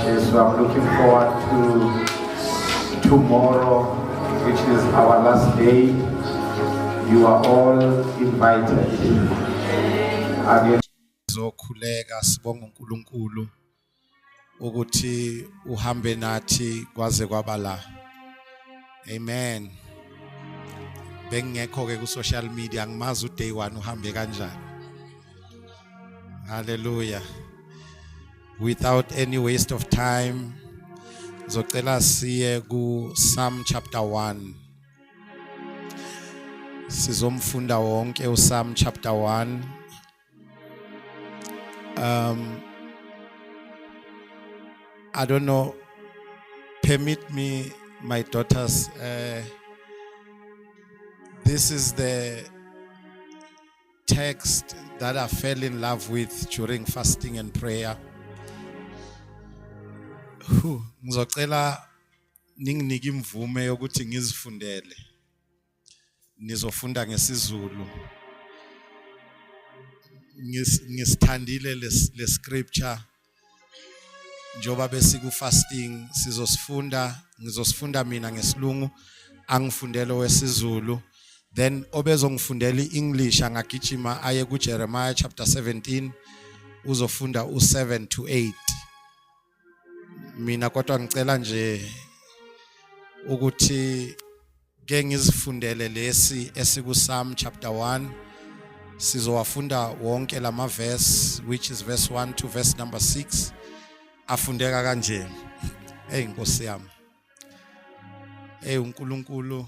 So I'm looking forward to tomorrow, which is our last day. You are all invited. Again. Zokhuleka sibonga uNkulunkulu ukuthi uhambe nathi kwaze kwaba la. Amen. Bengekho ke ku social media ngimazi uday 1 uhambe kanjani. Hallelujah. Without any waste of time, zocela siye ku Psalm chapter 1. Sizomfunda wonke uPsalm chapter 1. I don't know, permit me, my daughters, this is the text that I fell in love with during fasting and prayer. Ngizocela ninginike imvume yokuthi ngizifundele. Nizofunda ngesizulu. Ngisithandile le scripture njoba besiku fasting ngizosifunda mina ngesilungu angifundele wesizulu, then obezongifundela iEnglish angagijima aye ku Jeremiah chapter 17 uzofunda u7 to 8. Mina kodwa ngicela nje ukuthi ke ngizifundele lesi esiku Psalm chapter 1. Sizowafunda wonke lama verse, which is verse 1 to verse number 6. Afundeka kanje. Hey Nkosi yami. Hey uNkulunkulu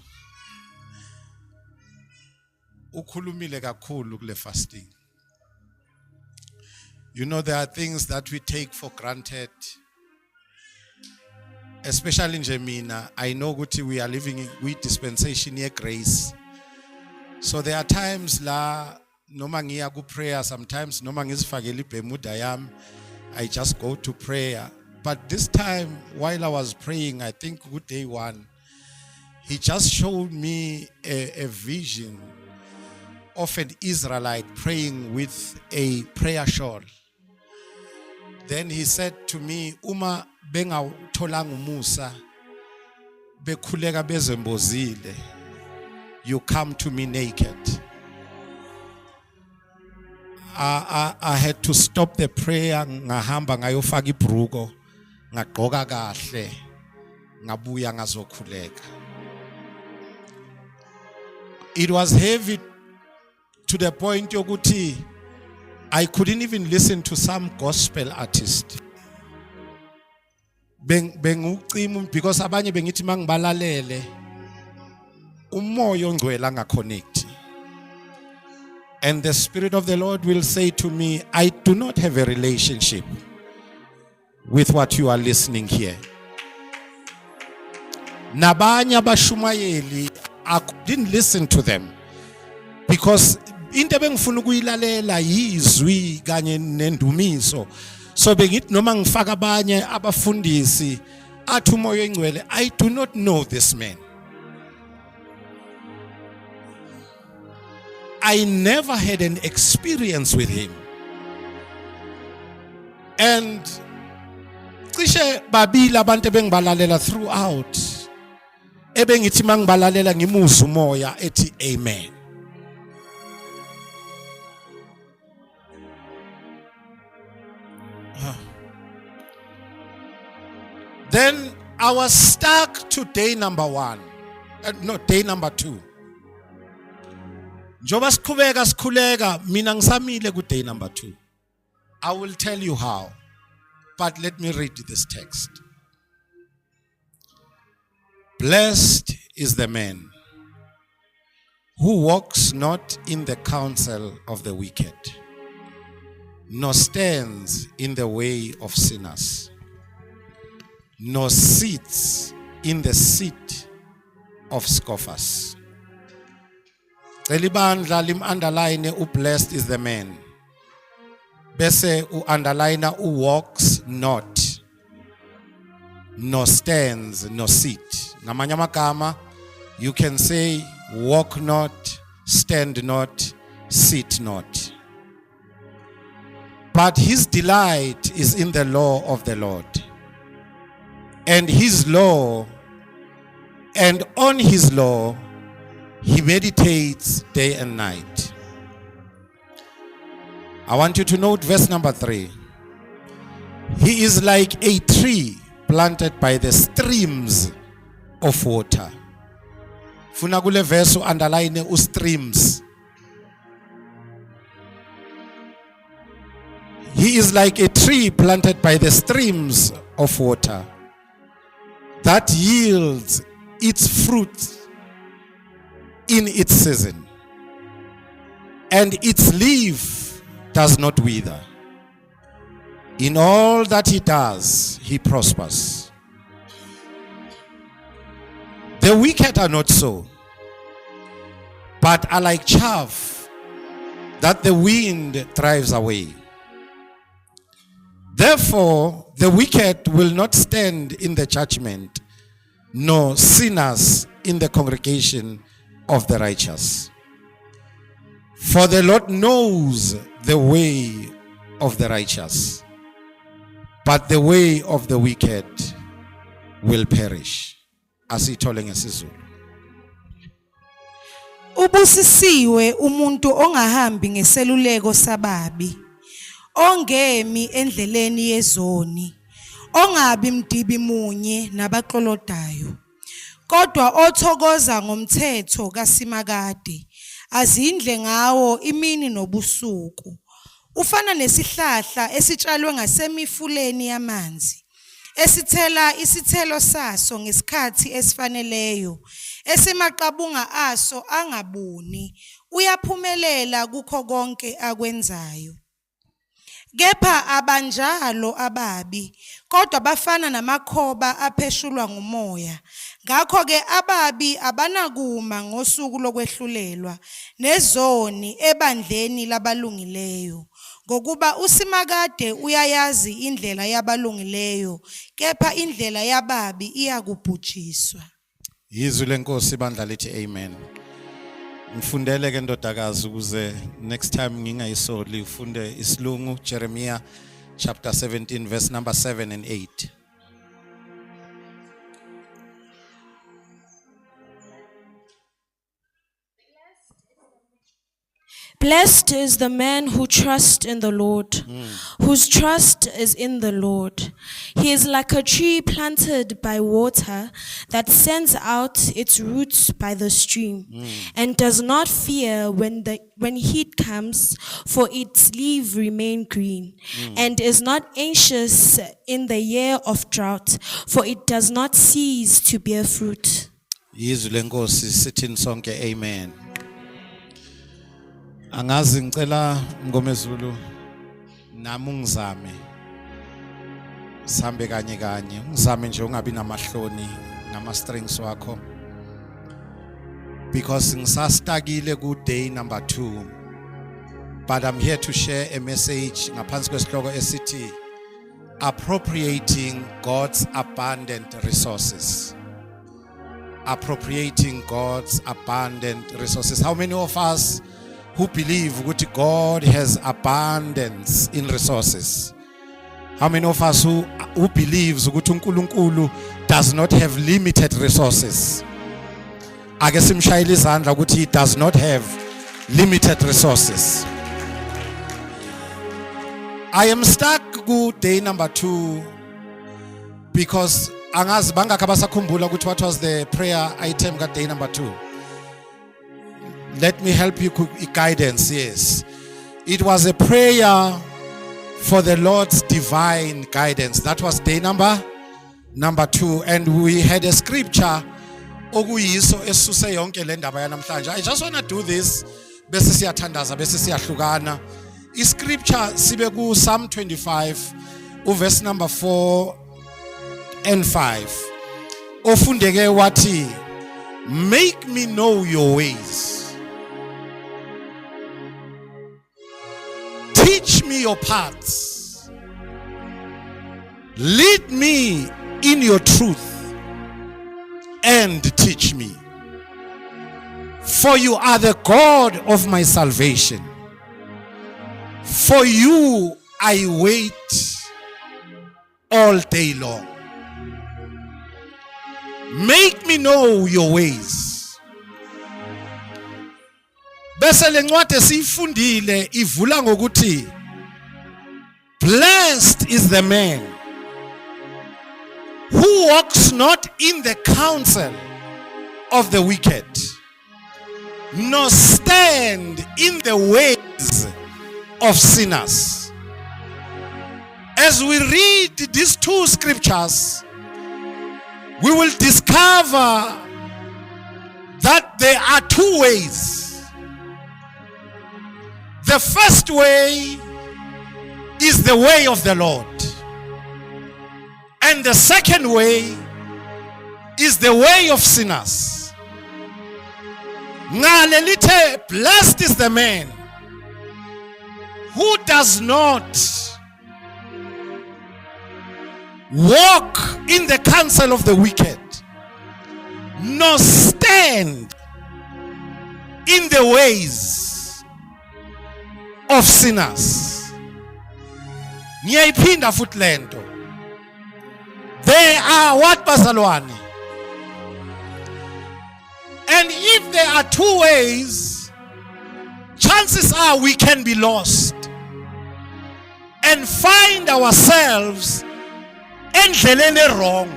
ukhulumile kakhulu kule fasting. You know, there are things that we take for granted. Especially nje mina, I know ukuthi we are living with dispensation ye grace. So there are times la noma ngiya ku prayer, sometimes noma ngizifakela iBermuda yami, I just go to prayer. But this time while I was praying, I think good day 1, he just showed me a vision of an Israelite praying with a prayer shawl. Then he said to me, uma bengawutholanga umusa bekhuleka bezembozile, you come to me naked. I had to stop the prayer, ngahamba ngayofaka ibruko, ngagqoka kahle, ngabuya ngazokhuleka. It was heavy to the point yokuthi I couldn't even listen to some gospel artist. Bengucima because abanye bengithi mangibalalele umoya ongcwele angaconnect. And the Spirit of the Lord will say to me, I do not have a relationship with what you are listening here. Nabanya bashumayeli, I didn't listen to them because into bengifuna ukuyilalela yizwi kanye nendumiso. So bengithi noma ngifaka abanye abafundisi athi umoya engcwele, I do not know this man. I never had an experience with him. And cishe babila abantu bengibalalela throughout. Ebengithi mangibalalela ngimuzwa umoya ethi amen. Then I was stuck to day number 1. Day number 2. Njoba sikhuleka mina ngisamile ku day number 2. I will tell you how. But let me read this text. Blessed is the man who walks not in the counsel of the wicked, nor stands in the way of sinners, nor sits in the seat of scoffers. Elibandla lim underline blessed is the man. Bese underline walks not, nor stands, nor sit. Ngamanye amagama, you can say walk not, stand not, sit not. But his delight is in the law of the Lord, and his law, and on his law he meditates day and night. I want you to note verse number 3. He is like a tree planted by the streams of water. Funa kule verse underline streams. He is like a tree planted by the streams of water that yields its fruit in its season, and its leaf does not wither. In all that he does, he prospers. The wicked are not so, but are like chaff that the wind drives away. Therefore, the wicked will not stand in the judgment, nor sinners in the congregation of the righteous. For the Lord knows the way of the righteous, but the way of the wicked will perish. Asithole ngesizulu. Ubusisiwe umuntu ongahambi ngeseluleko sababi, ongemi endleleni yezoni, ongabi mdibi munye nabaxolodayo, kodwa othokoza ngomthetho kaSimakade, azindle ngawo imini nobusuku. Ufana nesihlahla esitshalwe ngasemifuleni yamanzi, esithela isithelo saso ngesikhathi esifaneleyo, esemaqabunga aso angabuni, uyaphumelela kukho konke akwenzayo. Kepha abanjalo ababi, kodwa bafana namakhoba apheshulwa ngumoya. Ngakho-ke ababi abanakuma ngosuku lokwehlulelwa, nezoni ebandleni labalungileyo. Ngokuba uSimakade uyayazi indlela yabalungileyo, kepha indlela yababi iyakubhujiswa. Izwi lenkosi bandla lithi amen. Ngifundele ke ndodakazi ukuze next time ngingayisoli ufunde isilungu, Jeremiah chapter 17 verse number 7 and 8. Blessed is the man who trusts in the Lord, whose trust is in the Lord. He is like a tree planted by water that sends out its roots by the stream, and does not fear when heat comes, for its leaves remain green, and is not anxious in the year of drought, for it does not cease to bear fruit. Izwi lenkosi sithini sonke amen. Angazi ngicela Mngomezulu nami ungizame sambe kanye kanye, ungizame nje ungabi namahloni ngama strings wakho, because ngisastakile ku day number 2, but I'm here to share a message ngaphansi kwesihloko esithi appropriating God's abundant resources. Appropriating God's abundant resources. How many of us who believe that God has abundance in resources? How many of us who believes that uNkulunkulu does not have limited resources? Ake simshayile izandla ukuthi he does not have limited resources. I am stuck ku day number 2 because angazi bangakho abasakhumbula ukuthi what was the prayer item ka day number 2. Let me help you with guidance. Yes, it was a prayer for the Lord's divine guidance. That was day number 2, and we had a scripture okuyiso esuse yonke le ndaba yanamhlanje. I just want to do this bese siyathandaza bese siyahlukana. Iscripture sibe ku Psalm 25 verse number 4 and 5. Ofundeke wathi, make me know your ways, teach me your paths, lead me in your truth, and teach me. For you are the God of my salvation. For you I wait all day long. Make me know your ways. Bese lencwadi esifundile ivula ngokuthi blessed is the man who walks not in the counsel of the wicked, nor stand in the ways of sinners. As we read these two scriptures, we will discover that there are two ways. The first way is the way of the Lord. And the second way is the way of sinners. Ngalelite, blessed is the man who does not walk in the counsel of the wicked, nor stand in the ways of sinners. Ngiyayiphinda futhi lento. They are what, bazalwane? And if there are two ways, chances are we can be lost and find ourselves endleleni wrong.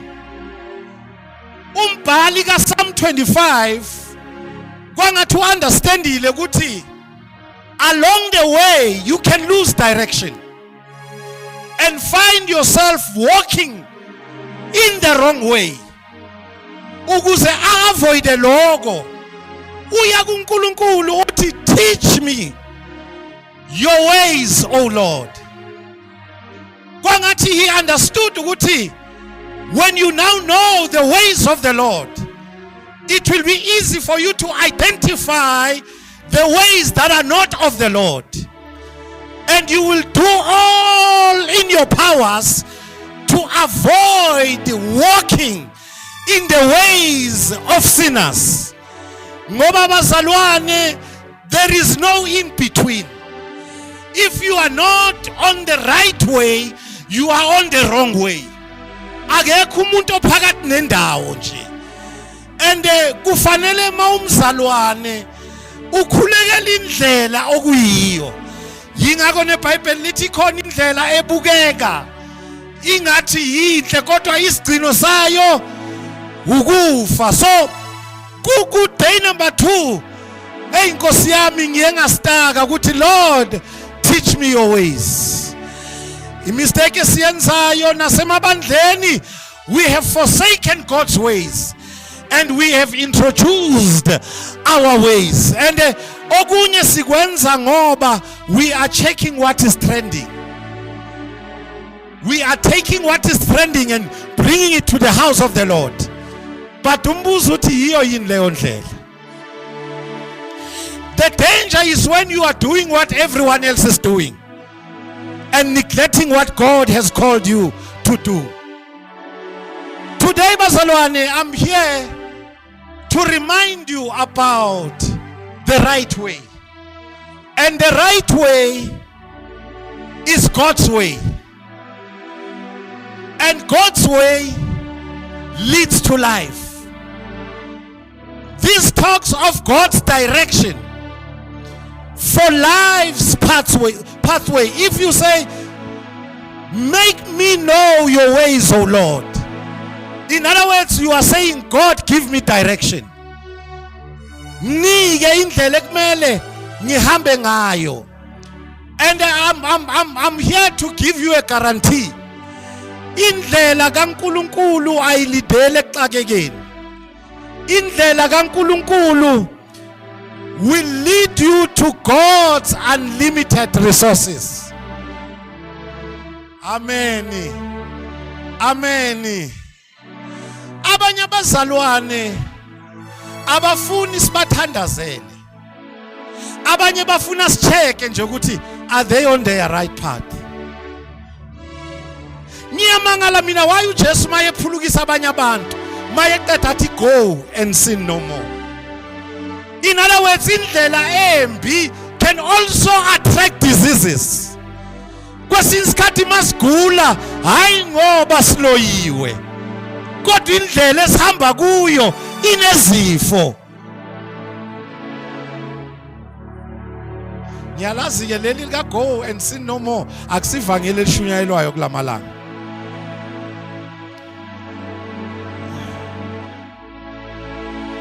Umbhali ka Psalm 25 kwangathi understandile ukuthi along the way you can lose direction and find yourself walking in the wrong way. Ukuze avoid lokho uya kuNkulunkulu uthi teach me your ways, O Lord. Kwangathi he understood ukuthi when you now know the ways of the Lord, it will be easy for you to identify the ways that are not of the Lord, and you will do all in your powers to avoid walking in the ways of sinners. Ngoba bazalwane, there is no in between. If you are not on the right way, you are on the wrong way. Akekho umuntu ophakathi nendawo nje. And kufanele mawumzalwane ukhulekela indlela okuyiyo. Yingakho neBhayibheli lithi khona indlela ebukeka ingathi yinhle kodwa isigcino sayo ukufa. So ku day number 2, hey Nkosi yami ngiye ngastaka ukuthi Lord teach me your ways. Imistake esiyenzayo nasemabandleni, we have forsaken God's ways and we have introduced our ways. And okunye sikwenza ngoba we are checking what is trending. We are taking what is trending and bringing it to the house of the Lord. But umbuzo uthi hiyo yini leyo ndlela? The danger is when you are doing what everyone else is doing and neglecting what God has called you to do. Today, bazalwane, I'm here to remind you about the right way. And the right way is God's way. And God's way leads to life. This talks of God's direction for life's pathway. If you say, make me know your ways, O Lord. In other words, you are saying, God, give me direction. Nike indlela ekumele ngihambe ngayo. And I'm here to give you a guarantee. Indlela kaNkulunkulu ayilidele exakekeni. Indlela kaNkulunkulu will lead you to God's unlimited resources. Amen. Amen. Abanye abazalwane abafuni sibathandazele. Abanye bafuna sicheke nje ukuthi are they on their right path? Ngiyamangala mina why uJesu mayephulukisa abanye abantu mayeqeda athi go and sin no more. In other words, indlela embi can also attract diseases. Kwesinye isikhathi masigula hayi ngoba siloyiwe kodwa indlela esihamba kuyo inezifo. Ngiyalazi ke leli lika Go and Sin No More akusivangeli elishunyayelwayo kulamalanga.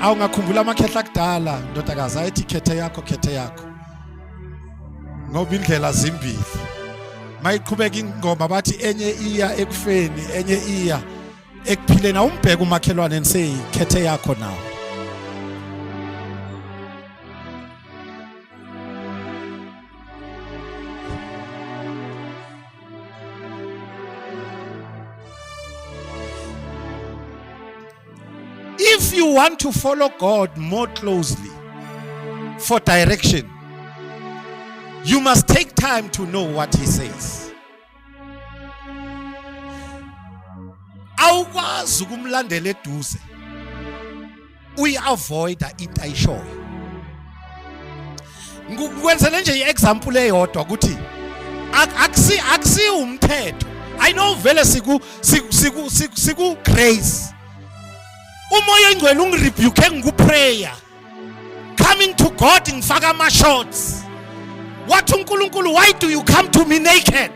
Awungakhumbula amakhehla akudala ndodakazi ayithi khethe yakho ngoba indlela zimbili. Mayiqhubeka ingoma bathi enye iya ekufeni enye iya ekuphileni. Awumbheke umakhelwane and say khethe yakho now. If you want to follow God more closely for direction, you must take time to know what He says. Awukwazi ukumlandela eduze uyi-avoida into ayishoyo. Ngikwenzele nje i-example eyodwa ukuthi akusi umthetho. I know vele siku grace. Umoya ingcwele ungirebuke ngikuprayer. Coming to God ngifaka ama shots. Wathi uNkulunkulu, why do you come to me naked?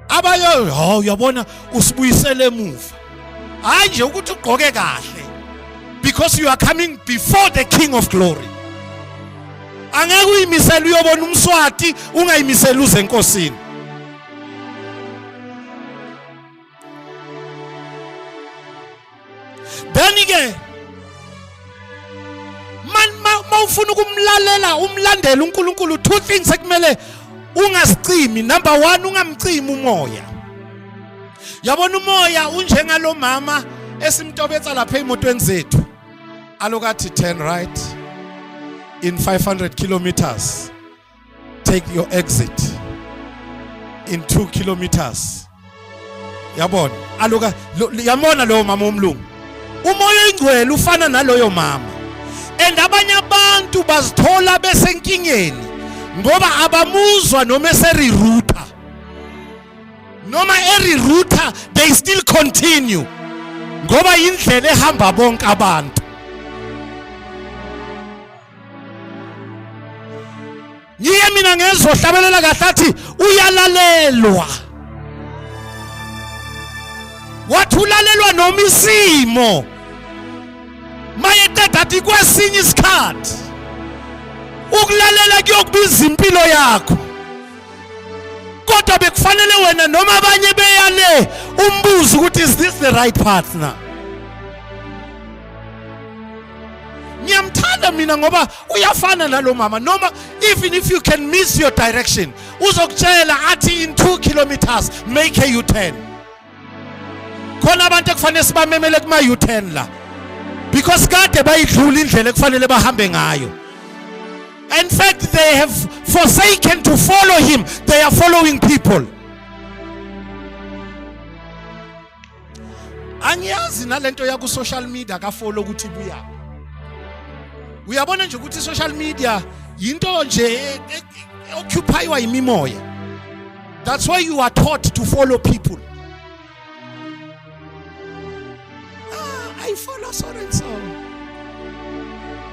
Abayo uyabona usibuyisele emuva. Hayi nje ukuthi ugqoke kahle because you are coming before the King of Glory. Angeke uyimisele uyobona umswati ungayimisela uze enkosini. Then again, mawufuna ukumlalela umlandela uNkulunkulu, two things ekumele ungasicimi. Number one, ungamcimi umoya. Yabona umoya unjengalo mama esimtobetsa lapha emotweni zethu. Alokathi turn right in 500 kilometers. Take your exit in 2 kilometers. Yabona aloka yamona lo mama omlungu. Umoya ingcwele ufana naloyo mama. And abanye abantu bazithola besenkingeni ngoba abamuzwa noma eseriruta. Noma eriruta they still continue ngoba indlela ehamba bonke abantu. Ngiye mina ngezohlabelela kahle athi uyalalelwa. Wathulalelwa noma isimo. Mayeqeda athi kwesinye isikhathi ukulalela kuyokubiza impilo yakho. Kodwa bekufanele wena noma abanye beyale umbuzo ukuthi is this the right path now? Ngiyamthanda mina ngoba uyafana nalo mama. Noma even if you can miss your direction, uzokutshela athi in 2 kilometers make a U-turn. Khona abantu ekufanele sibamemele kuma U-turn la because kade bayidlula indlela ekufanele bahambe ngayo. In fact, they have forsaken to follow him. They are following people. Angiyazi nalento ya ku social media ka follow ukuthi buya. Uyabona nje ukuthi social media yinto nje occupywa imimoya. That's why you are taught to follow people. I follow so and so.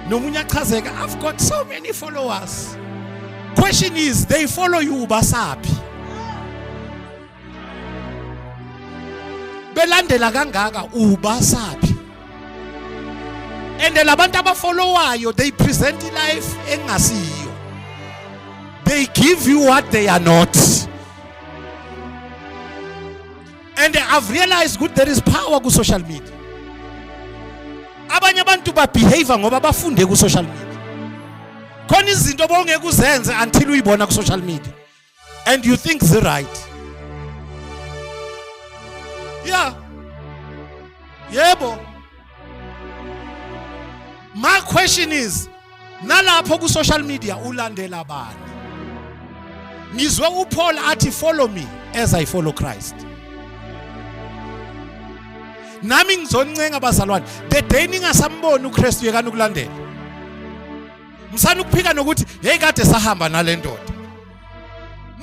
Nomunya chazeka, I've got so many followers. Question is, they follow you basapi. Belandela kangaka ubasapi. And labantu abafollowayo, they present life engasiyo. They give you what they are not. And I've realized good there is power ku social media. Abanye abantu ba behave ngoba bafunde ku social media. Khona izinto bongeke uzenze until uyibona ku social media and you think they're right. Yeah. Yebo. My question is, nalapho ku social media ulandela bani? Ngizwe uPaul athi follow me as I follow Christ. Nami ngizoncenga bazalwane, the day ningasamboni uKristu yekani ukulandela. Msana ukuphika nokuthi hey kade sahamba nalendoda.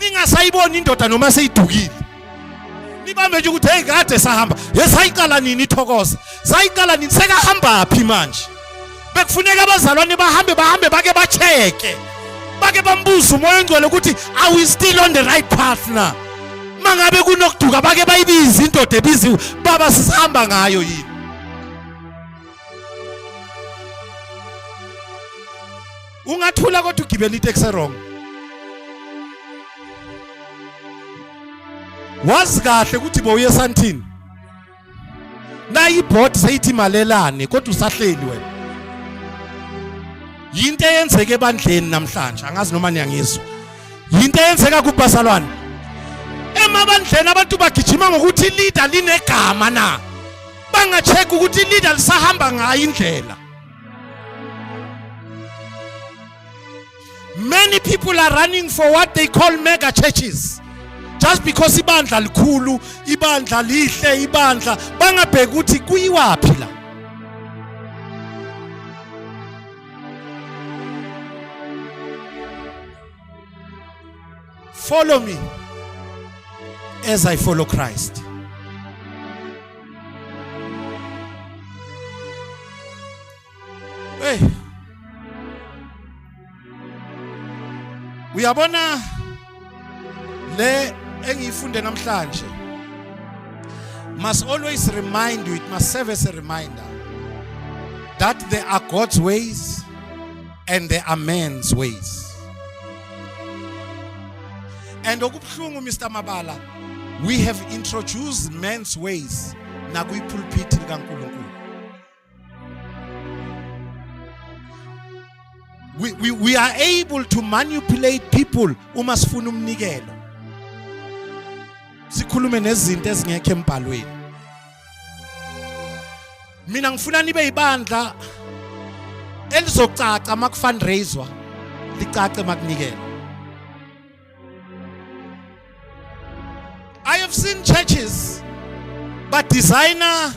ningasayiboni indoda noma seyidukile. Nibambe nje ukuthi hey kade sahamba. Yesayiqala nini ithokoza? Sayiqala nini sekahamba phi manje? Bekufuneka abazalwane bahambe bake bacheke. Bake bambuza umoya ongcwele ukuthi are we still on the right path na? Mangabe kunokuduka bake bayibiza indoda ebiziwe baba sisihamba ngayo yini? Ungathula kodwa ugibela itaxi wrong. Wazi kahle ukuthi boye santini. Na ibhodi seyithi malelane kodwa usahleli wena. Yinto eyenzeke ebandleni namhlanje angazi noma niyangizwa. Yinto eyenzeka kubazalwane. Emabandleni abantu bagijima ngokuthi leader linegama na. Bangacheka ukuthi leader lisahamba ngayo indlela. Many people are running for what they call mega churches. Just because ibandla likhulu, ibandla lihle, ibandla bangabheka ukuthi kuyiwapi la. Follow me as I follow Christ. Hey. Uyabona le engiyifunde namhlanje must always remind you, it must serve as a reminder that there are God's ways and there are man's ways. And okubhlungu Mr. Mabala, we have introduced man's ways na kuyipulpit likaNkulunkulu. We are able to manipulate people uma sifuna umnikelo. Sikhulume nezinto ezingekho embhalweni. Mina ngifuna nibe ibandla elizocaca makufundraiser, licace makunikela. I have seen churches but designer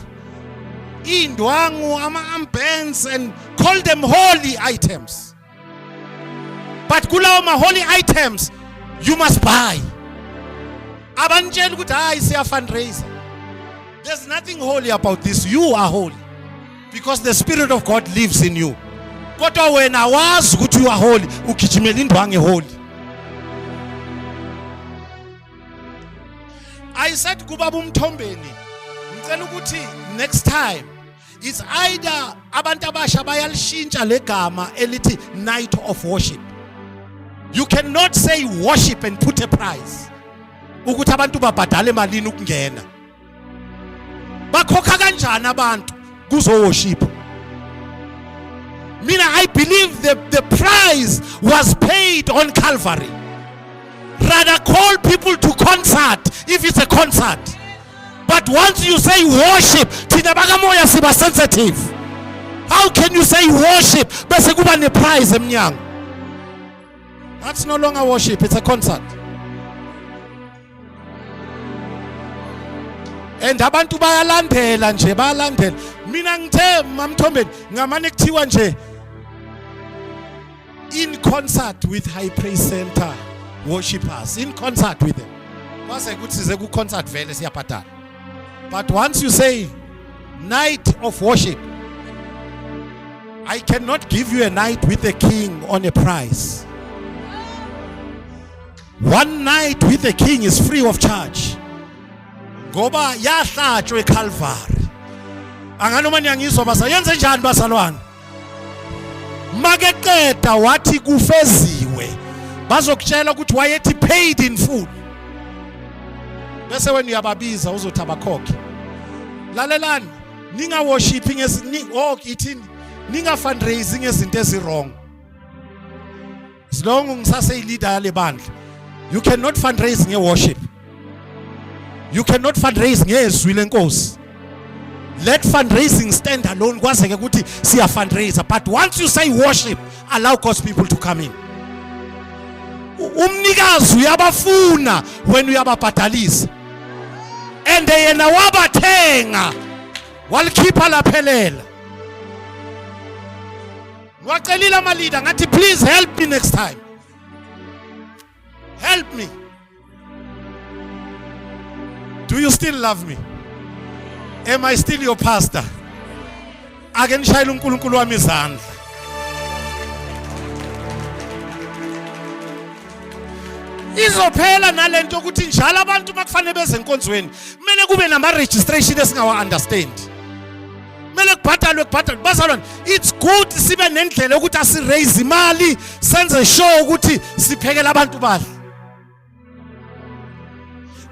indwangu ama-armbands and call them holy items. But kulawo ma holy items you must buy. Abanjela ukuthi hayi siya fundraiser. There's nothing holy about this. You are holy because the Spirit of God lives in you. Kodwa wena wazi ukuthi you are holy, ugijimela indwangu holy. I said kubaba umthombeni ngicela ukuthi next time it's either abantu abasha bayalishintsha legama elithi night of worship. You cannot say worship and put a price. Ukuthi abantu babhadale malini ukungena. Bakhokha kanjani abantu kuzo worship? Mina I believe the price was paid on Calvary. Rather call people to concert if it's a concert. But once you say worship, thina bakamoya siba sensitive. How can you say worship bese kuba ne prize emnyango? That's no longer worship, it's a concert. And abantu bayalandela nje bayalandela. Mina ngithe mamthombeni ngamane kuthiwa nje in concert with High Praise Center worshippers, in concert with them. Kwase kuthi size ku concert vele siyabhadala. But once you say night of worship, I cannot give you a night with the king on a price. One night with the king is free of charge. Ngoba yahlatshwe eCalvary. Anganoma niyangizwa basa yenze njani bazalwane? Makeqeda wathi kufeziwe. Bazokutshela ukuthi wayethi paid in full. Bese wena uyababiza uzothi abakhokhe. Lalelani, ninga worshiping ithini? Ninga fundraising ezinto ezi wrong. As long ngisase leader yale bandla, you cannot fundraise nge-worship. You cannot fundraise ngezwi lenkosi. Let fundraising stand alone kwazeke ukuthi siya fundraiser. But once you say worship, allow God's people to come in. Umnikazi uyabafuna when uyababhadalisa. And yena wabathenga walikhipha laphelela. Wacelile ama leader ngathi please help me next time. Help me. Do you still love me? Am I still your pastor? Ake nishayile uNkulunkulu wami izandla. Izophela nalento ukuthi njalo abantu makufanele beze enkonzweni kumele kube nama registration esingawa understand. Kumele kubhadalwe bazalwane. It's good sibe nendlela ukuthi asi raise imali senze show ukuthi siphekela abantu badla.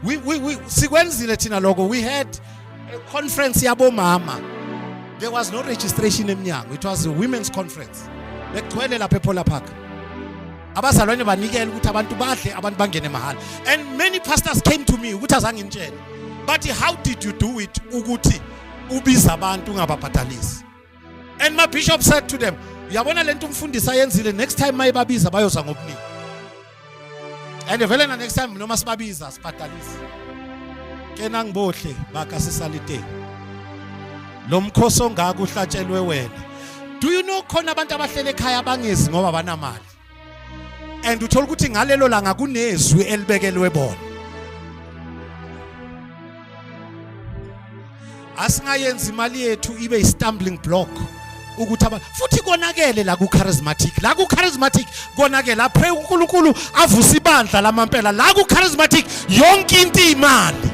We sikwenzile thina lokho. We had a conference yabo mama. There was no registration eminyango. It was a women's conference. Bekugcwele lapha ePola Park. Abazalwane banikela ukuthi abantu badle abantu bangene mahhala. And many pastors came to me ukuthi azange ngitshele. But how did you do it ukuthi ubiza abantu ungababhadalisi? And my bishop said to them, uyabona lento umfundisi ayenzile, next time mayibabiza bayoza ngobuningi. And vele na next time noma sibabiza sibhadalisi. Kena ngibohle baka sisalite. Lo mkhosi ongaka uhlatshelwe wena. Do you know khona abantu abahlele ekhaya abangezi ngoba banamali? And uthola ukuthi ngalelo langa kunezwi elibekelwe bona. Asingayenza imali yethu ibe i-stumbling block ukuthi futhi konakele la ku charismatic. La ku charismatic konakele aphe uNkulunkulu avusa ibandla lamampela. La ku charismatic yonke into imali.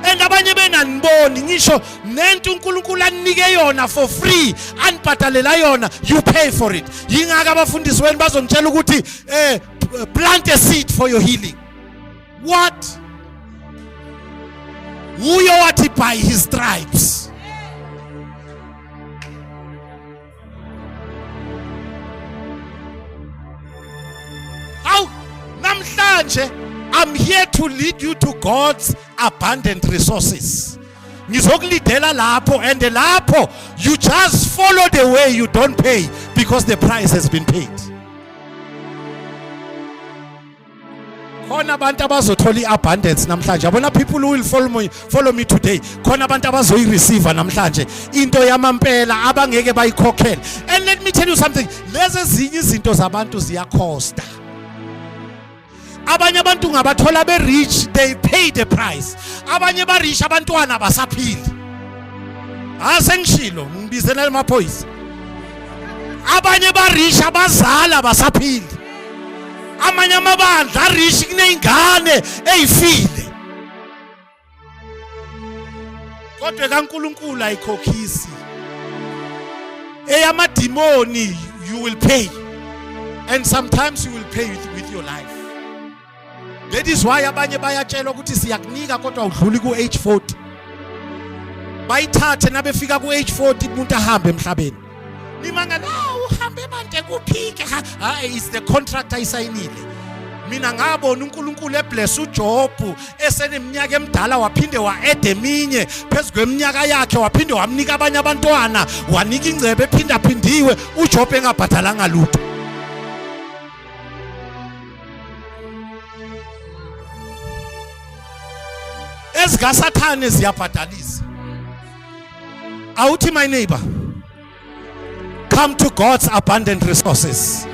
And abanye benaniboni ngisho nento uNkulunkulu anike yona for free anibhadalela yona, you pay for it. Yingaka abafundisi wenu bazongitshela ukuthi plant a seed for your healing. What? Uyo wathi by his stripes. How namhlanje I'm here to lead you to God's abundant resources. Ngizokulidela lapho, and lapho you just follow the way, you don't pay because the price has been paid. Khona abantu abazothola iabundance namhlanje. Abona people who will follow me today. Khona abantu abazoyireceive namhlanje into yamampela abangeke bayikhokhele. And let me tell you something, lezi ezinye izinto zabantu ziyakhosta. Abanye abantu ngabathola be rich, they pay the price. Abanye ba rich abantwana basaphili. Asengishilo ngibizela amaphoyisa. Abanye ba rich abazala basaphili. Amanye amabandla rich kuneyingane ezifile. Kodwa kaNkulunkulu ayikhokhisi. Eyamadimoni you will pay. And sometimes you will pay with your life. That is why abanye bayatshela ukuthi siyakunika kodwa udluli ku age 40. Bayithathe nabefika ku age 40 umuntu ahambe emhlabeni. Nimangala uhambe manje kuphike. Hayi, is the contract ayisayinile. Mina ngabona uNkulunkulu ebless uJob eseneminyaka emidala waphinde wa-add eminye phezu kweminyaka yakhe waphinde wamnika abanye abantwana wanika ingcebe ephindaphindiwe uJob engabhadalanga lutho. Ezikasathane ziyabhadalisa. Awuthi my neighbor, come to God's abundant resources.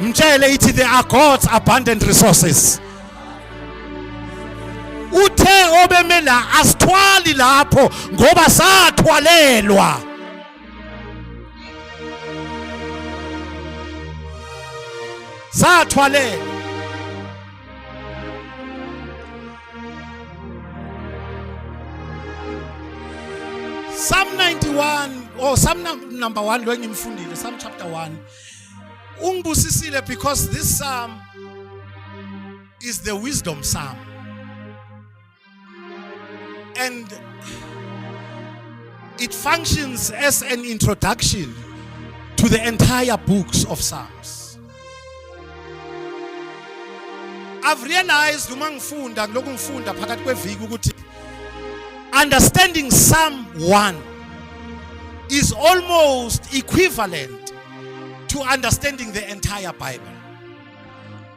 Mtshele ithi there are God's abundant resources. Uthe obemela asithwali lapho ngoba sathwalelwa. Sathwalelwa. Psalm 91 or Psalm number 1 lo engimfundile, Psalm chapter 1. Ungibusisile because this psalm is the wisdom psalm. And it functions as an introduction to the entire books of Psalms. I've realized uma ngifunda ngilokhu ngifunda phakathi kweviki ukuthi understanding Psalm 1 is almost equivalent to understanding the entire Bible.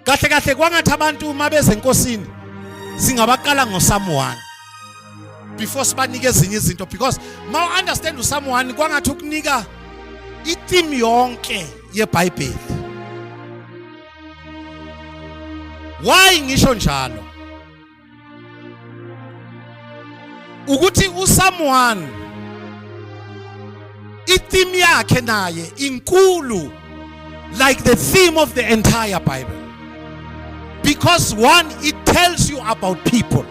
Kahle kahle kwangathi abantu mabeze enkosini singabaqala ngoPsalm 1 before sibanike ezinye izinto, because ma understand uPsalm 1 kwangathi ukunika itheme yonke yeBhayibheli. Why ngisho njalo? ukuthi usomeone itheme yakhe naye inkulu like the theme of the entire Bible. Because one, it tells you about people.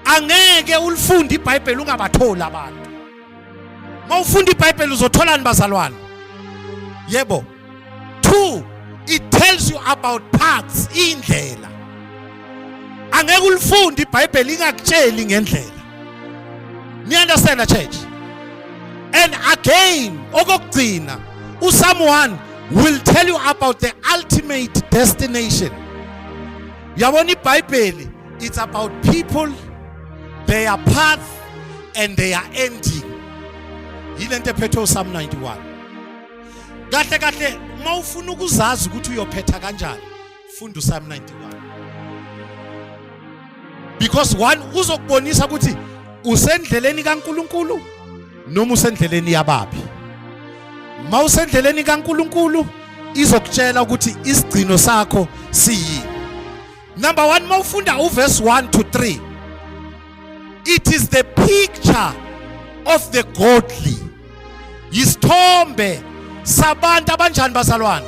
Angeke ulifunda iBhayibheli ungabatholi abantu. Mawufunda iBhayibheli uzothola bazalwane. Yebo. 2, it tells you about paths, indlela. Angeke ulifunda iBhayibheli ingakutsheli ngendlela. Ni understand, church? And again, okugcina, someone will tell you about the ultimate destination. Yabona iBhayibheli, it's about people, their path, and their ending. Yilento ephethe Psalm 91. Kahle kahle mawufuna ukuzazi ukuthi uyophetha kanjani, funda Psalm 91. Because one uzokubonisa ukuthi usendleleni kaNkuluNkulu noma usendleleni yababi. Mawusendleleni kaNkuluNkulu izokutshela ukuthi isigcino sakho siyini. Number 1, mawufunda uverse 1 to 3. It is the picture of the godly. Yisithombe sabantu abanjani bazalwane?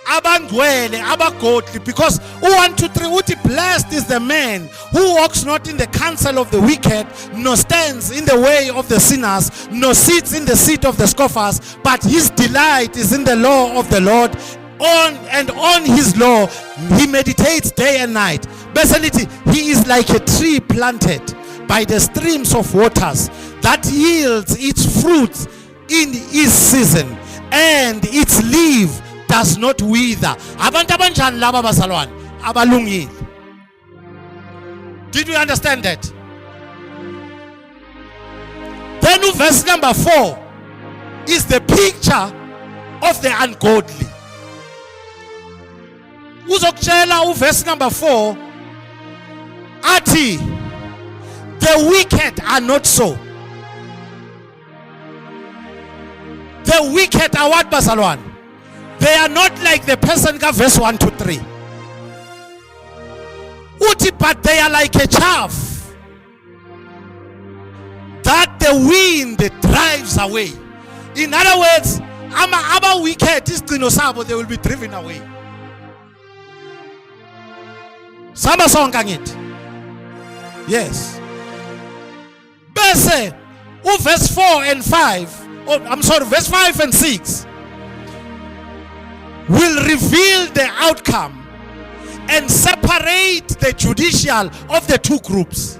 Abangcwele, abagodly. Because 1 to 3 uthi blessed is the man who walks not in the counsel of the wicked, nor stands in the way of the sinners, nor sits in the seat of the scoffers, but his delight is in the law of the Lord. On his law he meditates day and night. Basically, he is like a tree planted by the streams of waters that yields its fruit in its season, and its leaf does not wither. Abantu abanjani laba bazalwane? Abalungile. Did we understand that? Then verse number 4 is the picture of the ungodly. Uzokutshela verse number 4 athi the wicked are not so. The wicked are what, bazalwane? They are not like the person ka verse 1 to 3. Uti, but they are like a chaff that the wind drives away. In other words, aba wicked isigcino sabo, they will be driven away. Sama songa ngithi. Yes. Bese verse 4 and 5. Verse 5 and 6 will reveal the outcome and separate the judicial of the two groups.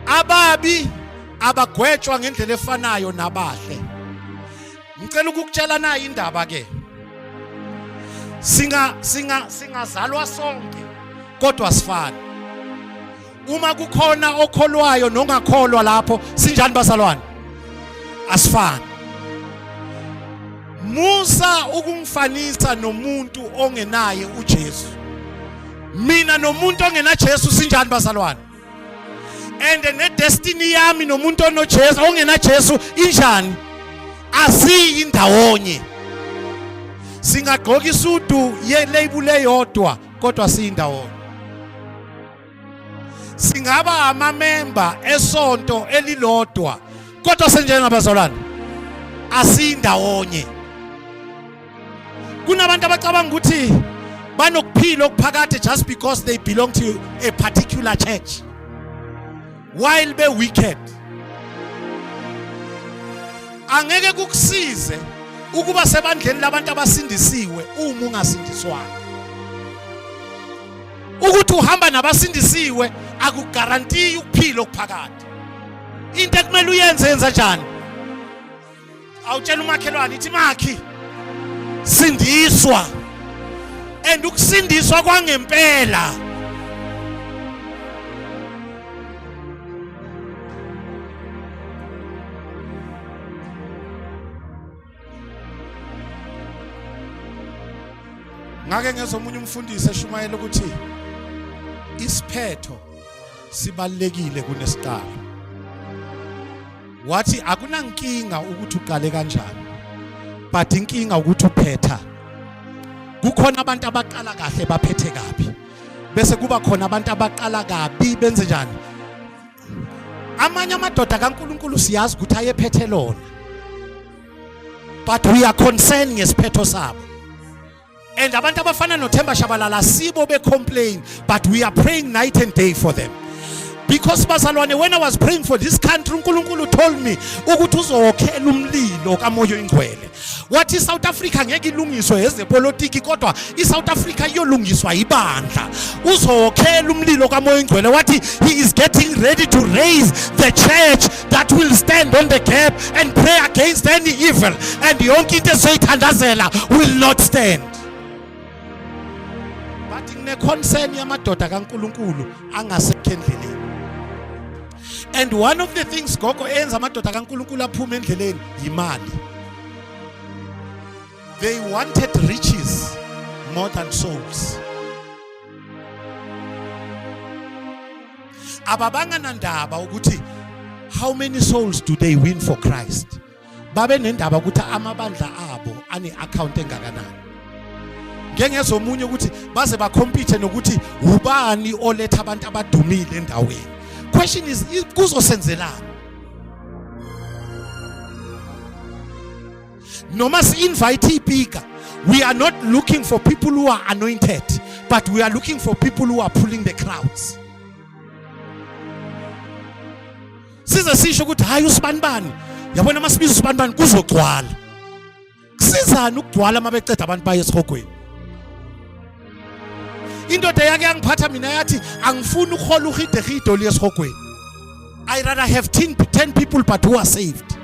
Ababi abagwetshwa ngendlela efanayo nabahle. Ngicela ukukutshela na indaba ke. Singazalwa sonke kodwa sifana. Uma kukhona okholwayo nongakholwa lapho sinjani bazalwane? Asifani. Musa ukumfanisa nomuntu ongenaye uJesu. Mina nomuntu ongena Jesu sinjani bazalwane? And ne destiny yami nomuntu onoJesu ongena Jesu injani? Asiyi indawonye. Singagqoka isudu ye label eyodwa kodwa siyindawonye. Singaba amamember esonto elilodwa kodwa senjena bazalwane asindawonye. Kunabantu abacabanga ukuthi banokuphila okuphakade just because they belong to a particular church while be wicked. Angeke kukusize ukuba sebandleni labantu abasindisiwe uma ungasindiswanga. Ukuthi uhamba nabasindisiwe akuguarantee ukuphila okuphakade. Into ekumele uyenze njani? Awutshela umakhelwane ithi makhi sindiswa. And ukusindiswa kwangempela. Ngake ngezomunye umfundisi eshumayela ukuthi isiphetho sibalekile kunesiqalo. Wathi akunankinga ukuthi uqale kanjani, but inkinga ukuthi uphetha. Kukhona abantu abaqala kahle baphethe kabi, bese kuba khona abantu abaqala kabi benze njani Amanye amadoda kaNkulunkulu siyazi ukuthi ayephethe lona. But we are concerned ngesiphetho sabo. And abantu abafana noThemba Shabalala sibo be complain, but we are praying night and day for them. Because bazalwane, when I was praying for this country, uNkulunkulu told me ukuthi uzokhela umlilo kamoya ingcwele. Wathi South Africa ngeke ilungiswe ezepolitiki kodwa iSouth Africa iyolungiswa ibandla. Uzokhela umlilo kamoya ingcwele. Wathi he is getting ready to raise the church that will stand on the gap and pray against any evil, and yonke into esoyithandazela will not stand. But ngine concern yamadoda kaNkulunkulu angasekhendleleni. And one of the things gogo enza amadoda kaNkulunkulu aphume endleleni yimali. They wanted riches more than souls. Ababanga nandaba ukuthi how many souls do they win for Christ? Babe nendaba ukuthi amabandla abo ane account engakanani. Ngengezomunye ukuthi baze ba compete nokuthi ubani oletha abantu abadumile endaweni. Question is kuzosenzelana. Noma si invite ipika, we are not looking for people who are anointed, but we are looking for people who are pulling the crowds. Siza sisho ukuthi hayi usibanibani, yabona masibiza usibanibani kuzogcwala. Kusizana ukugcwala mabeceda abantu baye esihogweni. Indoda yake yangiphatha mina yathi angifuni ukhola uhidehide lesihogweni. I rather have 10 people but who are saved.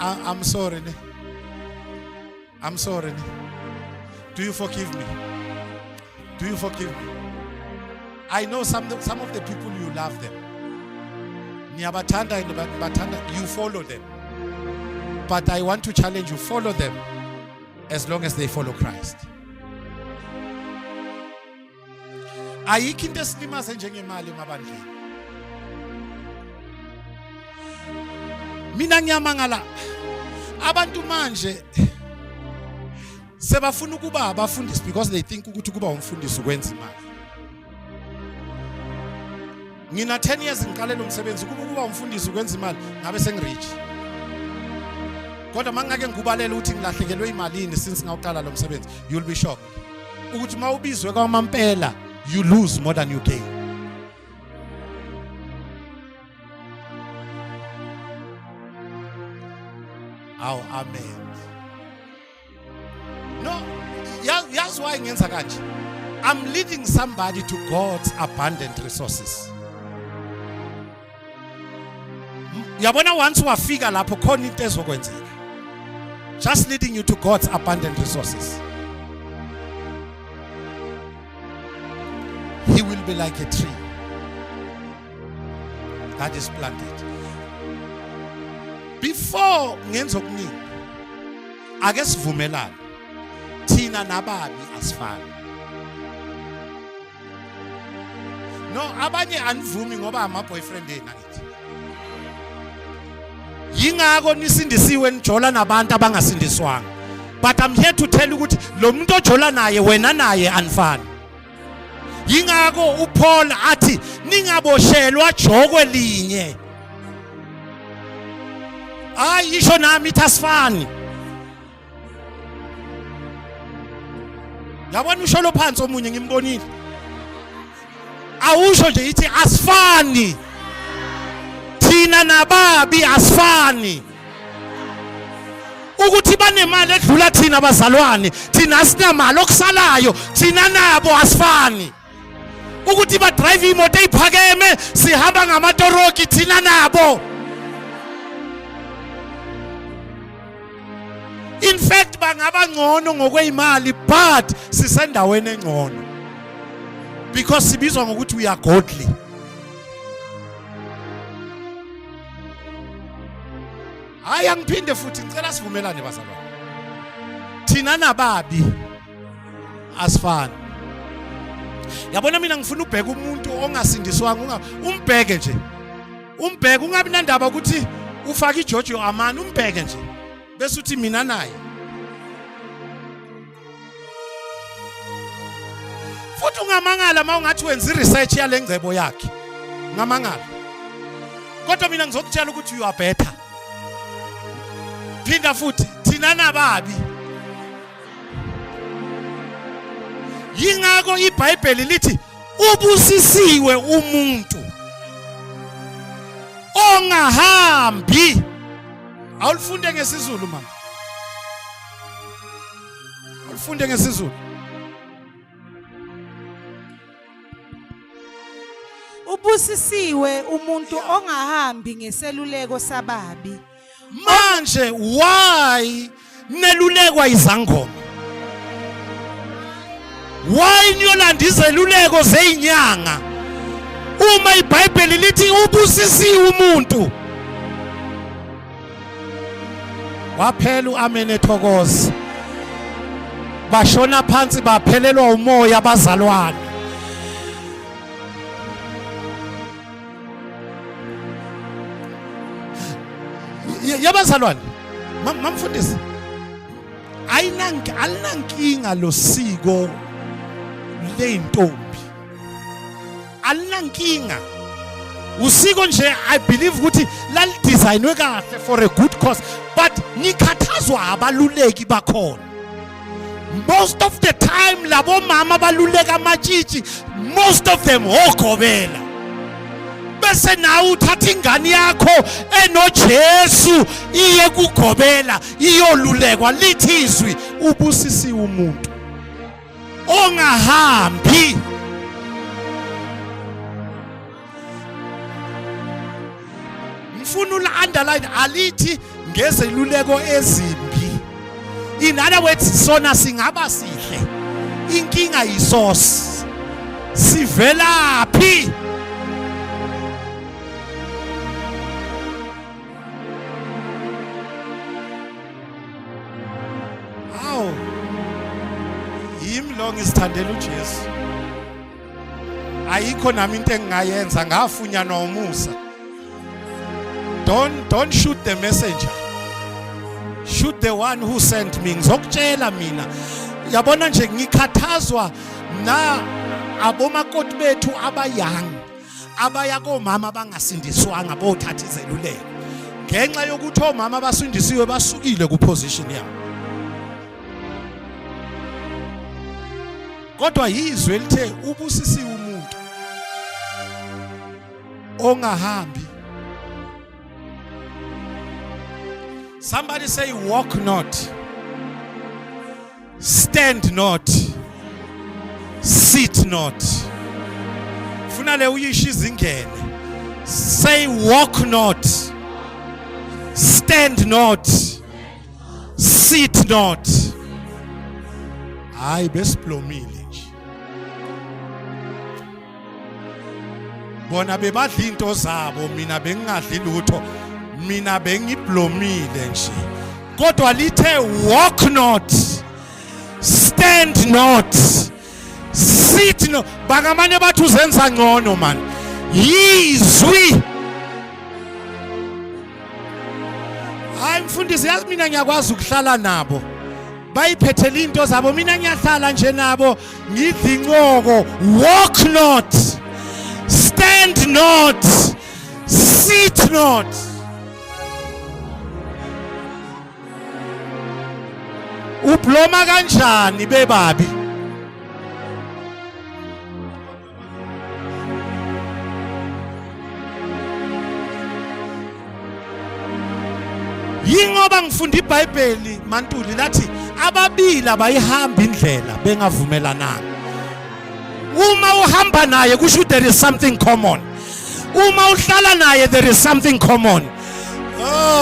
I'm sorry. I'm sorry. Do you forgive me? Do you forgive me? I know some of the people you love them. You follow them. But I want to challenge you, follow them as long as they follow Christ. Ayikho into esilimaza njengemali emabandleni. Mina ngiyamangala abantu manje sebafuna ukuba abafundisi because they think ukuthi kuba umfundisi ukwenza imali. Ngina 10 years ngiqalela umsebenzi kuba umfundisi ukwenza imali ngabe sengirich. Kodwa mangake ngikubalela ukuthi ngilahlekelwe imalini since ngawuqala lo msebenzi, you'll be shocked. Ukuthi mawubizwe kwaMampela, you lose more than you gain. Oh, amen. No, that's why ngenza kanje. I'm leading somebody to God's abundant resources. Yabona once wafika lapho khona into ezokwenzeka. Just leading you to God's abundant resources. He will be like a tree that is planted. Before ngenza okuningi ake sivumelane thina nababi asifani. No, abanye anivumi ngoba ama boyfriend ena ngithi. Yingako nisindisiwe nijola nabantu abangasindiswanga. But I'm here to tell you ukuthi lo muntu ojola naye wena naye anifani. Yingako uPaul athi ningaboshelwa jokwe linye. Hayi isho nami thasifani. Yabona usho lo phansi omunye ngimbonile. Awusho nje ithi asifani. Thina nababi asifani. Ukuthi banemali edlula thina bazalwane, thina sinamali okusalayo, thina nabo asifani. Ukuthi ba drive imoto eyiphakeme, sihamba ngamatoroki thina nabo. In fact bangaba ngcono ngokweyimali but sisendaweni engcono. Because sibizwa ngokuthi we are godly. Hayi angiphinde futhi ngicela sivumelane bazalwane. Thina nababi asifani. Yabona mina ngifuna ubheka umuntu ongasindiswanga umbheke nje. Umbheke ungabi nandaba ukuthi ufaka iJojo amani umbheke nje. Bese uthi mina naye. futhi ungamangala mawungathi wenza research yale ngcebo yakhe ngamangala kodwa mina ngizokutshela ukuthi you are better phinda futhi thina nababi yingako iBhayibheli lithi ubusisiwe umuntu ongahambi awulifunde ngesizulu mama awulifunde ngesizulu ubusisiwe umuntu ongahambi ngeseluleko sababi manje why nelulekwa izangoma why niyolanda izeluleko zezinyanga uma iBhayibheli lithi ubusisiwe umuntu waphela uamen ethokoza bashona phansi baphelelwa umoya abazalwane yabazalwane mamfundisi alinankinga losiko leintombi alinankinga usiko nje I believe ukuthi lalidesignwe kahle for a good cause but nikhathazwa abaluleki bakhona most of the time labo mama baluleka amatshitshi most of them ogobela bese nawe uthatha ingane yakho enoJesu iye kugobela iyolulekwa lithi izwi ubusisiwe umuntu ongahambi ngifuna ula-underline alithi ngezeluleko ezimbi in other words sona singaba sihle inkinga yisosi sivelaphi aw yimi lo ngisithandela uJesu ayikho nami into engingayenza ngafunyanwa umusa don't shoot the messenger shoot the one who sent me ngizokutshela mina yabona nje ngikhathazwa na abomakoti bethu abayang abaya komama abangasindiswanga bothatha izeluleko ngenxa yokuthi omama abasindisiwe basukile ku position yabo kodwa yizwe elithe ubusisiwe umuntu ongahambi. Somebody say walk not, stand not, sit not. Funa le uyisho izingene. Say walk not, stand not, sit not. Hayi besiplomile nje. Bona bebadla into zabo mina bengingadli lutho. Mina bengiblomile nje. Kodwa lithe walk not, stand not, sit not. Bakamanye bathu zenza ngcono man. Yizwi. Hayi mfundisi yazi mina ngiyakwazi ukuhlala nabo. Bayiphethela into zabo mina ngiyahlala nje nabo ngidla incoko. Walk not, stand not, sit not. Ubloma kanjani bebabi? Yingoba ngifunda iBhayibheli mantuli lathi ababili abayihamba indlela bengavumelananga. Uma uhamba naye kusho there is something common. Uma uhlala naye there is something common.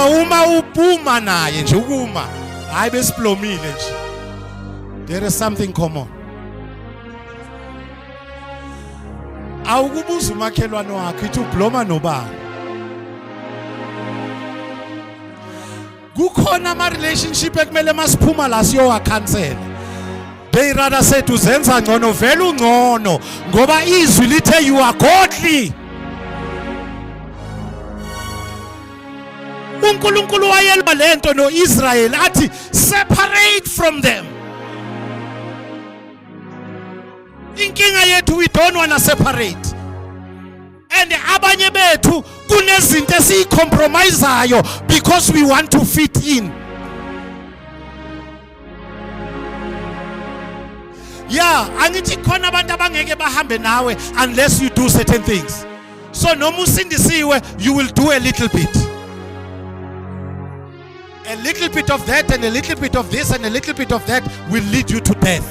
Uma uphuma naye nje ukuma hayi besiplomile nje. There is something common. Awukubuza umakhelwane wakho ithi ubloma nobani. Kukhona ama relationship ekumele masiphuma la siyowa cancel. They rather say uzenza ngcono vele ungcono ngoba izwi lithe you are godly. uNkulunkulu wayelwa lento noIsrael athi separate from them. Inkinga yethu, we don't want to separate. And abanye bethu kunezinto esiyicompromiseayo because we want to fit in. Yeah, angithi khona abantu abangeke bahambe nawe unless you do certain things. So noma usindisiwe, you will do a little bit. A little bit of that and a little bit of this and a little bit of that will lead you to death.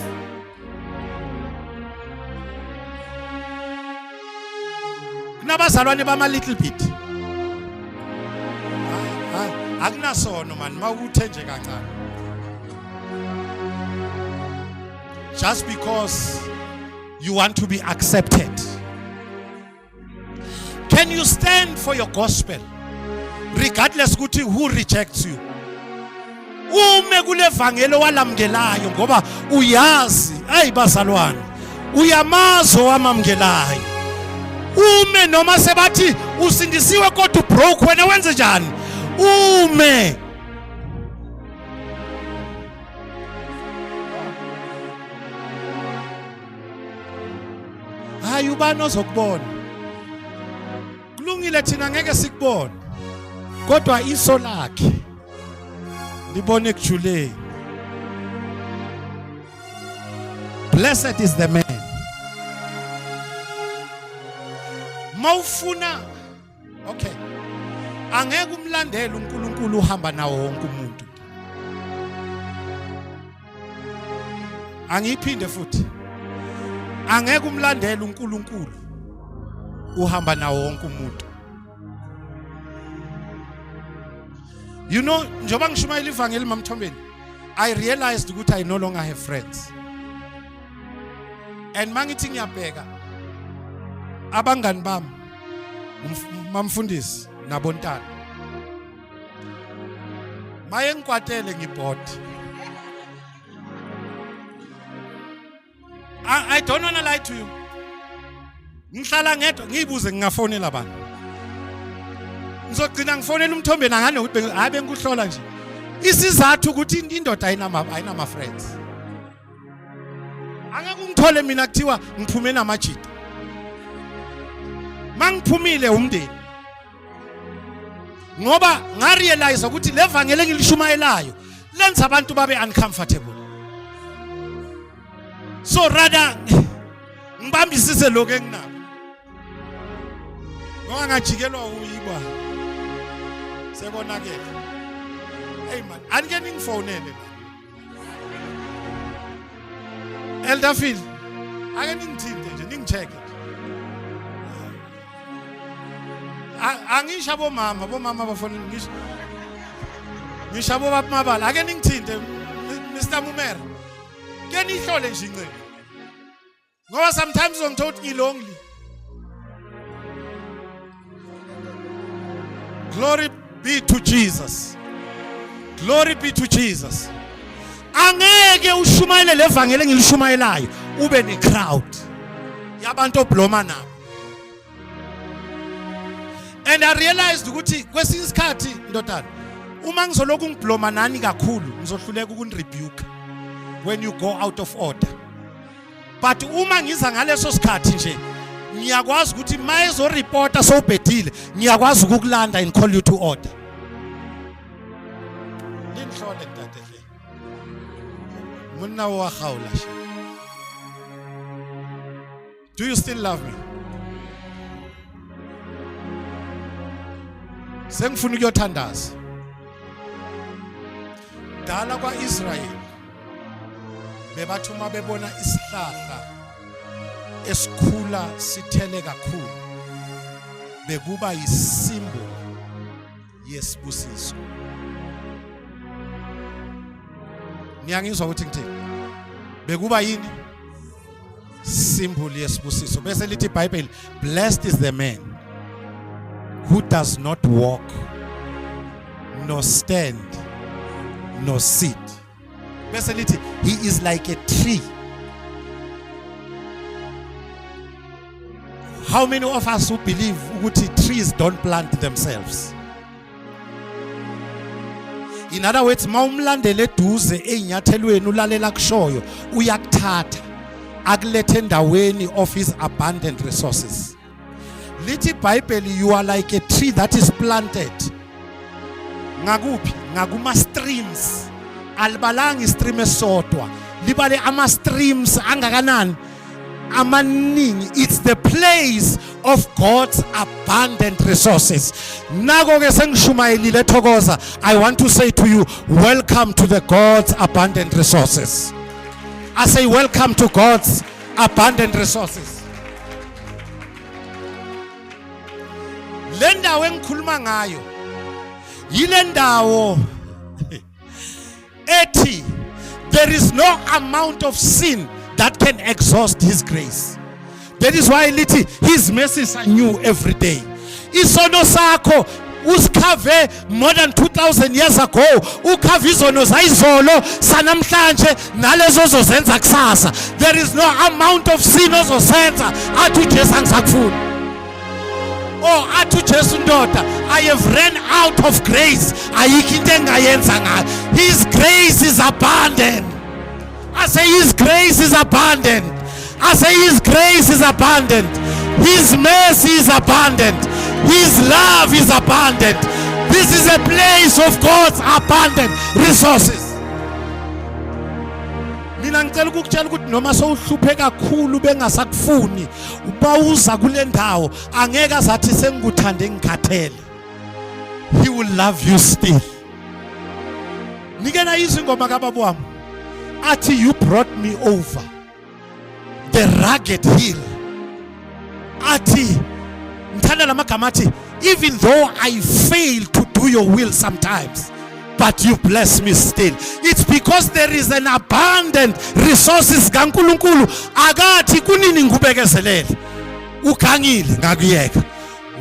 Kunabazalwane bama little bit. Akunasono man, mawuthe nje kancane. Just because you want to be accepted. Can you stand for your gospel regardless ukuthi who rejects you? Ume kule vangelo walamgelayo ngoba uyazi, ayi bazalwane, uyamazo wamamgelayo. Ume noma sebathi usindisiwe kodwa broke, wena wenze njani? Ume. Hayi ubani ozokubona. Kulungile thina ngeke sikubone. Kodwa iso lakhe libone kujule. Blessed is the man. Mawufuna, okay, angeke umlandele uNkulunkulu uhamba nawo wonke umuntu. Angiphinde futhi, angeke umlandele uNkulunkulu uhamba nawo wonke umuntu. You know, njoba ngishumayela ivangeli mamthombeni, I realized ukuthi I no longer have friends. And mangithi ngiyabheka abangani bami, mamfundisi nabontana, maye ngikwatele ngibhodi. I don't want to lie to you. Ngihlala ngedwa ngiyibuze ngingafonela bani. Ngizogcina ngifonela umthombeni angane ukuthi habe ngikuhlola nje. Isizathu ukuthi indoda ayinama friends. Angeke ungithole mina kuthiwa ngiphume namajita. Mangiphumile umndeni. Ngoba ngarealize ukuthi le vangeli engilishumayelayo lenza abantu babe uncomfortable. So rather ngibambisise lokho enginako. Ngoba ngajikelwa uyibwa. Sekonakele. Hey man, anike ningifonele. Elder Phil, ake ningithinte nje ningicheck. Angisha bomama bafona ngisha bobaba mabala, ake ningithinte Mr. Mumera. Ke nihlole nje incebe. Ngoba sometimes ungithola ukuthi ngilonely. Glory be to Jesus. Glory be to Jesus. Angeke ushumayele le vangeli engilishumayelayo ube ne crowd yabantu obloma nabo. And I realized ukuthi kwesinye isikhathi ndodana, uma ngizoloku ngibloma nani kakhulu ngizohluleka ukunirebuke when you go out of order. But uma ngiza ngaleso sikhathi nje ngiyakwazi ukuthi mayezo reporter sobhedile ngiyakwazi ukukulanda and call you to order. Linhlole dade le. Monna wa khawla. Do you still love me? Sengifuna ukuyothandaza. Dala kwa Israel bebathuma bebona isihlahla esikhula sithele kakhulu bekuba yisymbol yesibusiso. Niyangizwa ukuthi ngithini? Bekuba yini? Symbol yesibusiso. Bese lithi iBhayibheli, blessed is the man who does not walk, nor stand, nor sit. Bese lithi, he is like a tree. How many of us who believe ukuthi trees don't plant themselves? In other words, mawumlandele eduze einyathelweni ulalela kushoyo uyakuthatha akulethe endaweni of his abundant resources. Lithi iBhayibheli, you are like a tree that is planted. Ngakuphi? Ngakuma streams. Alibalanga istream esodwa. Libale ama streams angakanani? Amaningi. It's the place of God's abundant resources. Nako ke sengishumayelile Thokoza, I want to say to you, welcome to the God's abundant resources. I say welcome to God's abundant resources. Le ndawo engikhuluma ngayo yile ndawo ethi there is no amount of sin that can exhaust his grace. That is why lithi his mercies are new every day. Isono sakho usikhave more than 2000 years ago, ukhave izono zayizolo sanamhlanje nalezo zozenza kusasa. There is no amount of sin ozosenza athi uJesu angisakufuni. Oh, athi uJesu ndoda, I have ran out of grace. Ayikho into engayenza ngayo. His grace is abundant. I say his grace is abundant. I say his grace is abundant. His mercy is abundant. His love is abundant. This is a place of God's abundant resources. Mina ngicela ukukutshela ukuthi noma sowuhluphe kakhulu bengasakufuni, ubawuza kule ndawo angeke azathi sengikuthande ngikhathele. He will love you still. Nikena izingoma kababa wami athi, you brought me over the rugged hill. Athi ngithanda lamagama athi, even though I fail to do your will sometimes, but you bless me still. It's because there is an abundant resources kaNkulunkulu. Akathi kunini ngikubekezelele, ukhangile ngakuyeka,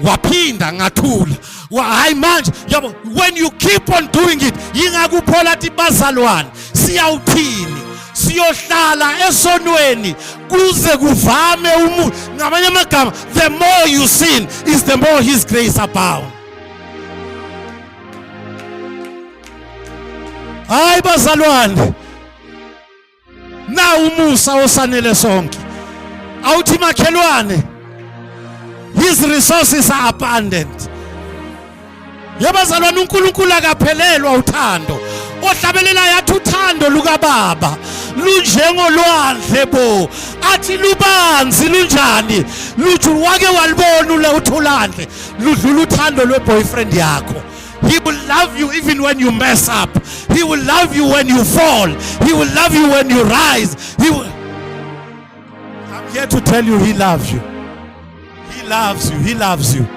waphinda ngathula, hayi manje yabo. When you keep on doing it, yingakuphola thi bazalwane siyawuthini, siyohlala esonweni kuze kuvame umuntu. Ngamanye amagama, the more you sin is the more his grace abound. Hayi bazalwane, na umusa osanele sonke. Awuthi makhelwane, his resources are abundant. Yabazalwane, uNkulunkulu akaphelelwa uthando. Ohlabelela yathi uthando lukaBaba lunjengolwandle bo, athi lubanzi lunjani, luthi wake walibona uthulandle ludlula uthando lweboyfriend yakho. He will love you even when you mess up. He will love you when you fall. He will love you when you rise. I'm here to tell you, he loves you. He loves you. He loves you.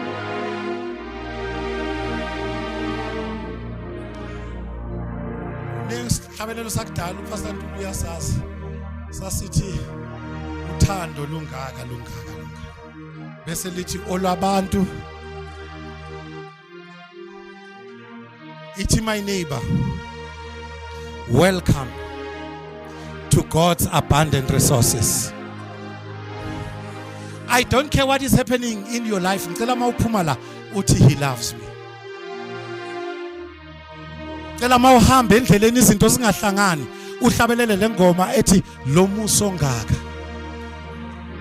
Nesithabelelo sakudala uPastor Ntuli uyasazi. Sasithi uthando lungaka. Bese lithi olwabantu. It's my neighbor. Welcome to God's abundant resources. I don't care what is happening in your life. Ngicela mawuphuma la uthi he loves me. Ngicela mawuhamba endleleni izinto zingahlangani uhlabelele lengoma ethi lo muso ngaka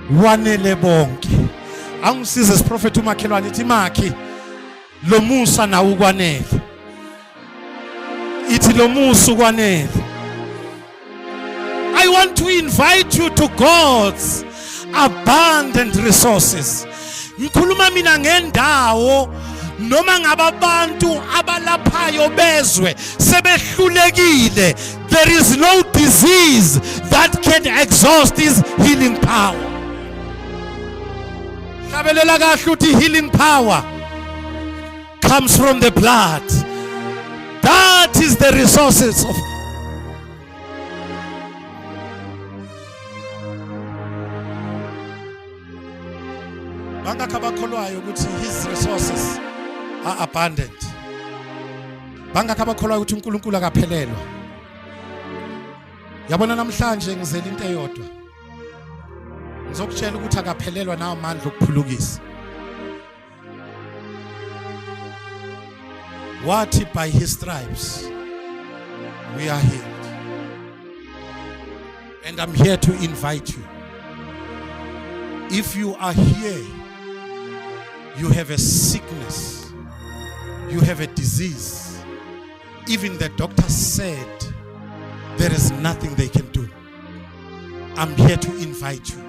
wanele bonke. Angisize siprofeti umakhelwane ithi makhi lo musa na ukwanele. Ithi lo musa ukwanele. I want to invite you to God's abundant resources. Ngikhuluma mina ngendawo noma ngababantu abalaphayo bezwe sebehlulekile. There is no disease that can exhaust his healing power. Hlabelela kahle uthi healing power comes from the blood. That is the resources of bangakabakholwayo ukuthi his resources are abundant. Bangakabakholwayo ukuthi uNkulunkulu akaphelelwa. Yabona namhlanje ngizela into eyodwa. Ngizokutshela ukuthi akaphelelwa nawo amandla okuphulukisa. Wathi by his stripes we are healed. And I'm here to invite you If you are here, you have a sickness, you have a disease. Even the doctor said there is nothing they can do. I'm here to invite you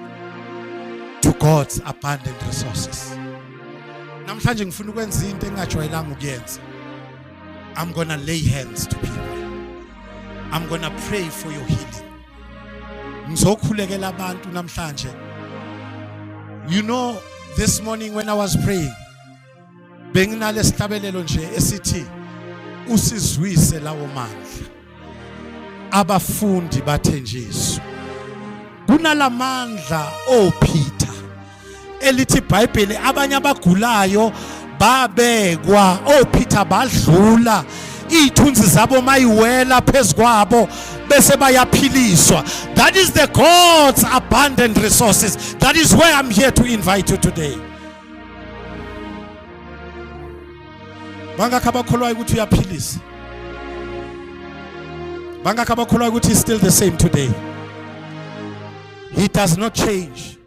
to God's abundant resources. Namhlanje ngifuna ukwenza into engajwayelanga ukuyenza. I'm going to lay hands to people. I'm going to pray for your healing. Ngizokhulekela abantu namhlanje. You know, this morning when I was praying, benginale sihlabelelo nje esithi usizwise lawo mandla. Abafundi bathenjiswa. Kunalamandla Peter. Elithi iBhayibheli abanye abagulayo babekwa Peter badlula ithunzi zabo mayiwela phezukwabo bese bayaphiliswa. That is the God's abundant resources. That is where I'm here to invite you today. Bangakho abakholwayo ukuthi uyaphilisa. Bangakho abakholwayo ukuthi is still the same today. He does not change.